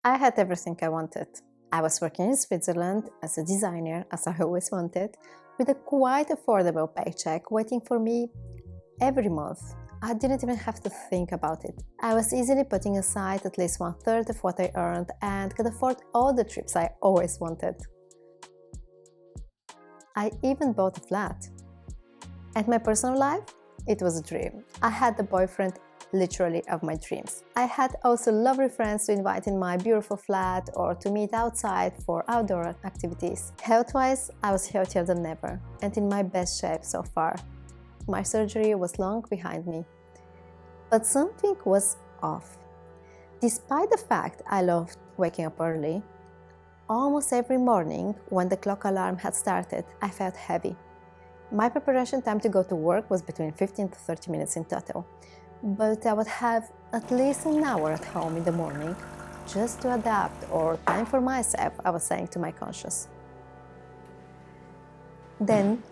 I had everything I wanted. I was working in Switzerland as a designer, as I always wanted, with a quite affordable paycheck waiting for me every month. I didn't even have to think about it. I was easily putting aside at least 1/3 of what I earned and could afford all the trips I always wanted. I even bought a flat. And my personal life? It was a dream. I had the boyfriend literally of my dreams. I had also lovely friends to invite in my beautiful flat or to meet outside for outdoor activities. Health-wise, I was healthier than ever and in my best shape so far. My surgery was long behind me. But something was off. Despite the fact I loved waking up early, almost every morning when the clock alarm had started, I felt heavy. My preparation time to go to work was between 15 to 30 minutes in total, but I would have at least an hour at home in the morning just to adapt, or time for myself, I was saying to my conscience. Then,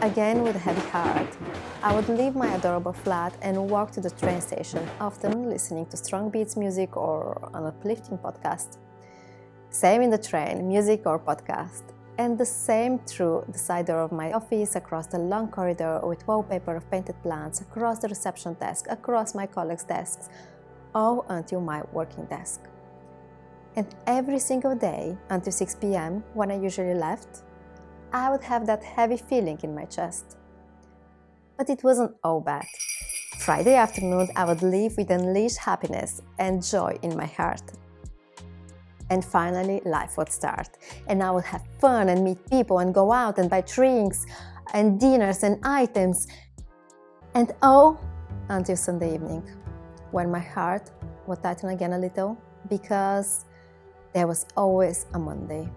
again with a heavy heart, I would leave my adorable flat and walk to the train station, often listening to strong beats music or an uplifting podcast. Same in the train, music or podcast. And the same through the side door of my office, across the long corridor with wallpaper of painted plants, across the reception desk, across my colleagues' desks, all until my working desk. And every single day, until 6 p.m., when I usually left, I would have that heavy feeling in my chest. But it wasn't all bad. Friday afternoon, I would leave with unleashed happiness and joy in my heart. And finally, life would start, and I would have fun and meet people and go out and buy drinks and dinners and items, and all until Sunday evening, when my heart would tighten again a little, because there was always a Monday.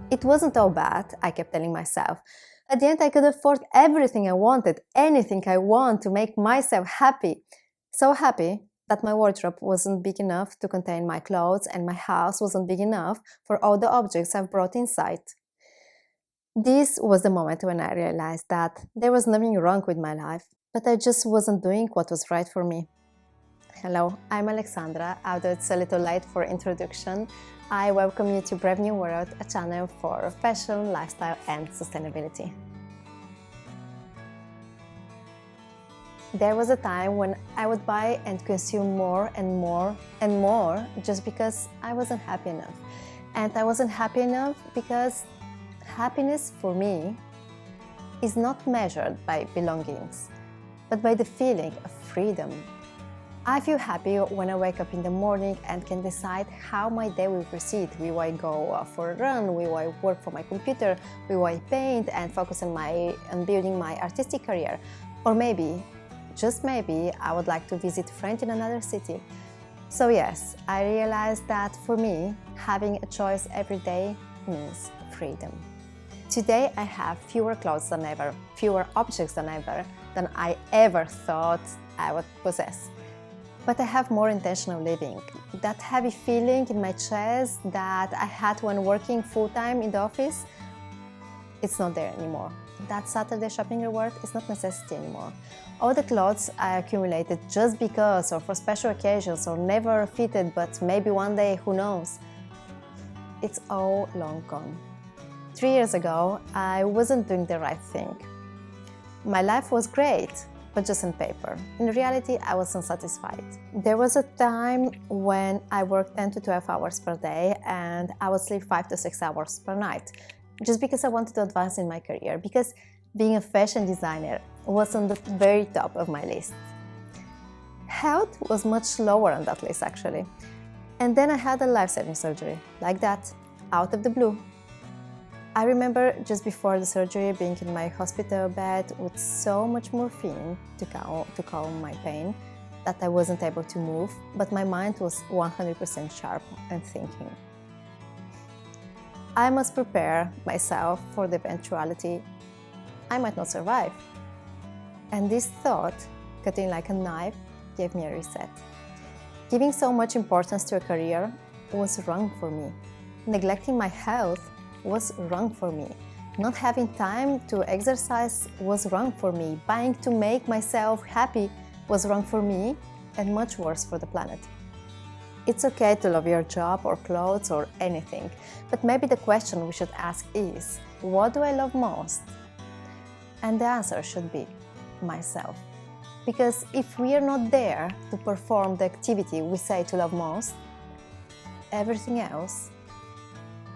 It wasn't all bad, I kept telling myself. At the end, I could afford everything I wanted, anything I want to make myself happy. So happy that my wardrobe wasn't big enough to contain my clothes and my house wasn't big enough for all the objects I've brought inside. This was the moment when I realized that there was nothing wrong with my life, but I just wasn't doing what was right for me. Hello, I'm Alexandra, although it's a little late for introduction. I welcome you to Brave New World, a channel for fashion, lifestyle and sustainability. There was a time when I would buy and consume more and more and more just because I wasn't happy enough. And I wasn't happy enough because happiness for me is not measured by belongings, but by the feeling of freedom. I feel happy when I wake up in the morning and can decide how my day will proceed. Will I go for a run? Will I work for my computer? Will I paint and focus on building my artistic career? Or maybe, just maybe, I would like to visit a friend in another city. So yes, I realized that for me, having a choice every day means freedom. Today I have fewer clothes than ever, fewer objects than I ever thought I would possess. But I have more intentional living. That heavy feeling in my chest that I had when working full-time in the office, it's not there anymore. That Saturday shopping reward is not necessity anymore. All the clothes I accumulated just because or for special occasions or never fitted, but maybe one day, who knows? It's all long gone. 3 years ago, I wasn't doing the right thing. My life was great, but just on paper. In reality, I was unsatisfied. There was a time when I worked 10 to 12 hours per day and I would sleep 5 to 6 hours per night, just because I wanted to advance in my career, because being a fashion designer was on the very top of my list. Health was much lower on that list, actually. And then I had a life-saving surgery, like that, out of the blue. I remember just before the surgery being in my hospital bed with so much morphine to calm my pain that I wasn't able to move, but my mind was 100% sharp and thinking. I must prepare myself for the eventuality I might not survive. And this thought, cutting like a knife, gave me a reset. Giving so much importance to a career was wrong for me. Neglecting my health was wrong for me. Not having time to exercise was wrong for me. Buying to make myself happy was wrong for me and much worse for the planet. It's okay to love your job or clothes or anything, but maybe the question we should ask is, what do I love most? And the answer should be myself. Because if we are not there to perform the activity we say to love most, everything else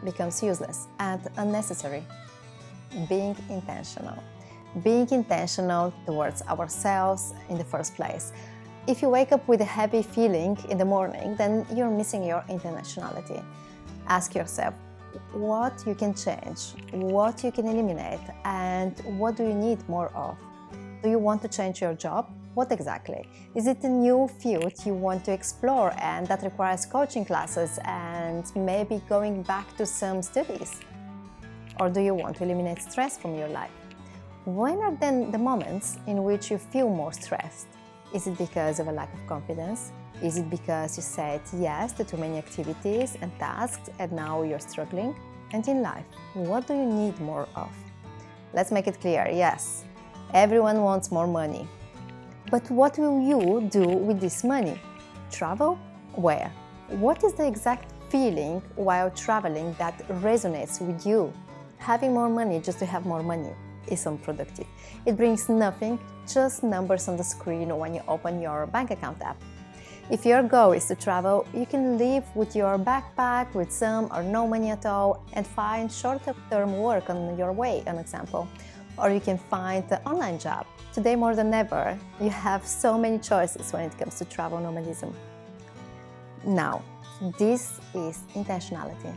becomes useless and unnecessary. Being intentional. Being intentional towards ourselves in the first place. If you wake up with a heavy feeling in the morning, then you're missing your intentionality. Ask yourself what you can change, what you can eliminate, and what do you need more of. Do you want to change your job? What exactly? Is it a new field you want to explore and that requires coaching classes and maybe going back to some studies? Or do you want to eliminate stress from your life? When are then the moments in which you feel more stressed? Is it because of a lack of confidence? Is it because you said yes to too many activities and tasks and now you're struggling? And in life, what do you need more of? Let's make it clear, yes, everyone wants more money. But what will you do with this money? Travel? Where? What is the exact feeling while traveling that resonates with you? Having more money just to have more money is unproductive. It brings nothing, just numbers on the screen when you open your bank account app. If your goal is to travel, you can live with your backpack with some or no money at all and find short-term work on your way, an example. Or you can find an online job. Today more than ever, you have so many choices when it comes to travel nomadism. Now, this is intentionality.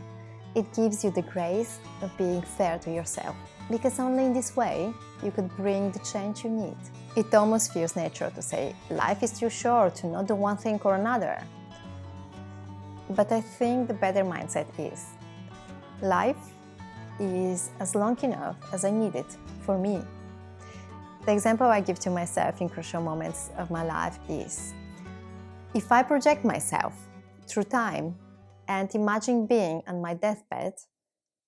It gives you the grace of being fair to yourself, because only in this way you could bring the change you need. It almost feels natural to say, life is too short to not do one thing or another. But I think the better mindset is, life is as long enough as I need it for me. The example I give to myself in crucial moments of my life is, if I project myself through time and imagine being on my deathbed,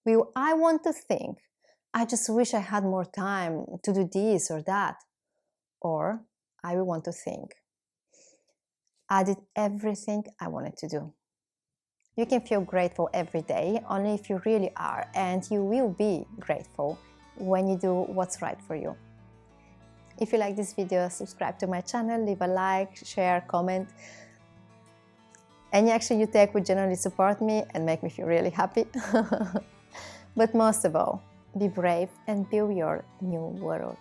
will I want to think, I just wish I had more time to do this or that? Or I will want to think, I did everything I wanted to do. You can feel grateful every day only if you really are, and you will be grateful when you do what's right for you. If you like this video, subscribe to my channel, leave a like, share, comment. Any action you take would generally support me and make me feel really happy. But most of all, be brave and build your new world.